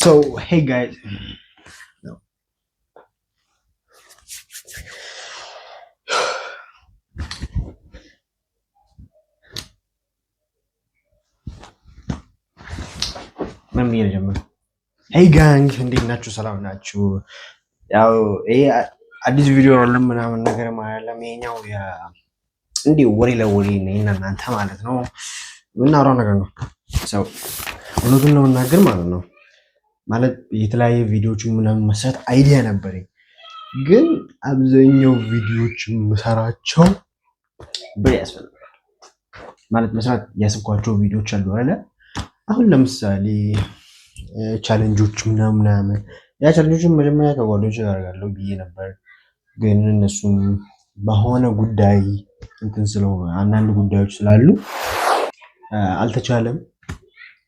So hey guys, no. ምን ብዬ ልጀምር? ሄይ ጋንግ እንዴት ናችሁ? ሰላም ናችሁ? ያው ይሄ አዲስ ቪዲዮ አለም ምናምን ነገር ማለም ይሄኛው እንዲህ ወሬ ለወሬ ነው እናንተ ማለት ነው የምናወራው ነገር ነው። ሰው እውነቱን ለመናገር ማለት ነው ማለት የተለያየ ቪዲዮዎችን ምናምን መስራት አይዲያ ነበረኝ፣ ግን አብዛኛው ቪዲዮዎች የምሰራቸው ብር ያስፈልጋል ማለት መስራት ያስብኳቸው ቪዲዮዎች አሉ አይደል? አሁን ለምሳሌ ቻሌንጆች ምናምን ያ ቻሌንጆችን መጀመሪያ ከጓደኞቼ ጋር አደርጋለሁ ብዬ ነበር፣ ግን እነሱም በሆነ ጉዳይ እንትን ስለሆነ አንዳንድ ጉዳዮች ስላሉ አልተቻለም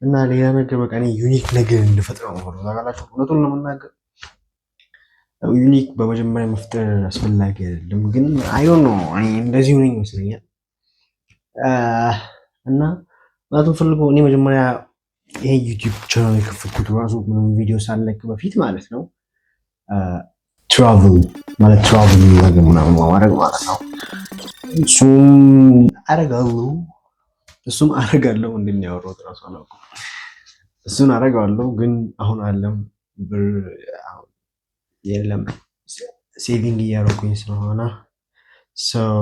እና ሌላ ነገር በቃ እኔ ዩኒክ ነገር እንድፈጥር ነው ታውቃላችሁ። እውነቱን ለመናገር ዩኒክ በመጀመሪያ መፍጠር አስፈላጊ አይደለም፣ ግን አይዶን ነው እኔ እንደዚህ ሆነኝ ይመስለኛል። እና ማለት ፈልጎ እኔ መጀመሪያ ይሄ ዩቲዩብ ቻናል የከፈትኩት ራሱ ምንም ቪዲዮ ሳለቅ በፊት ማለት ነው ትራቭል ነገር ምናምን ማድረግ ማለት ነው። እሱም አረጋለሁ እንደምን ያወራሁት ራሱ አላውቅም። እሱን አረጋለሁ ግን አሁን አለም ብር የለም ሴቪንግ እያደረኩኝ ስለሆነ ሰው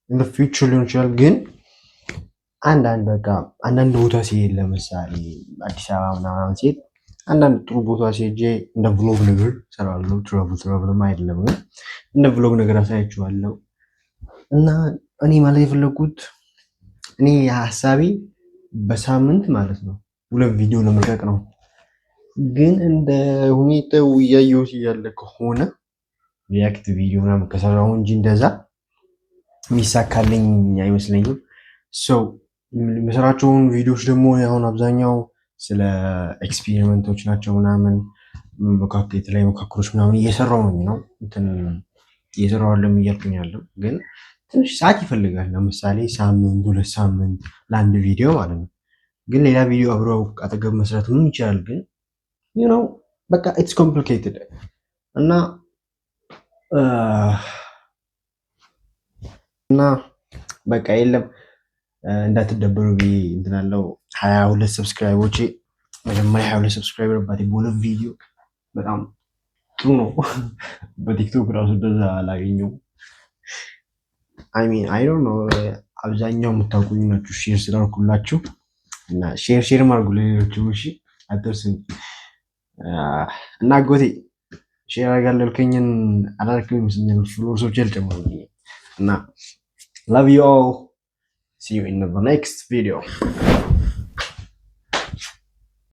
ኢን ዘ ፊውቸር ሊሆን ይችላል። ግን አንዳንድ ቦታ ሲሄድ ለምሳሌ አዲስ አበባ ምናምን ሲሄድ አንዳንድ ጥሩ ቦታ ሲሄጄ እንደ ቭሎግ ነገር እሰራለሁ። ትራቭልም አይደለም ግን እንደ ቭሎግ ነገር አሳያችኋለሁ። እና እኔ ማለት የፈለኩት እኔ ሀሳቤ በሳምንት ማለት ነው 2 ቪዲዮ ለመልቀቅ ነው። ግን እንደ ሁኔታው እያየሁት እያለ ከሆነ ሪያክት ቪዲዮ ምናምን ከሰራሁ እንጂ እንደዛ የሚሳካልኝ አይመስለኝም። ሰው የምሰራቸውን ቪዲዮዎች ደግሞ አሁን አብዛኛው ስለ ኤክስፔሪመንቶች ናቸው ምናምን የተለያዩ መካከሎች ምናምን እየሰራው ነው እየሰራው አለም እያልኩኝ ያለው ግን ትንሽ ሰዓት ይፈልጋል። ለምሳሌ ሳምንት 2 ሳምንት ለአንድ ቪዲዮ ማለት ነው። ግን ሌላ ቪዲዮ አብረው አጠገብ መስራት ምን ይችላል፣ ግን በቃ ኢትስ ኮምፕሊኬትድ እና በቃ የለም እንዳትደበሩ ብዬ እንትናለው 22 ሰብስክራይበሮች መጀመሪያ 22 ሰብስክራይበር በሁለት ቪዲዮ በጣም ጥሩ ነው። በቲክቶክ ራሱ እንደዛ አላገኘው። አይ ዶንት ኖ አብዛኛው የምታውቁኝ ናችሁ ሼር ስላልኩላችሁ እና ሼር ማድረጉ ለሌሎች እሺ አትርሱኝ። እና ጎቴ ሼር አጋለልከኝን አላልክም ይመስለኛል ፍሎርሶች ያልጨመሩኝ እና love you all. See you in the next video.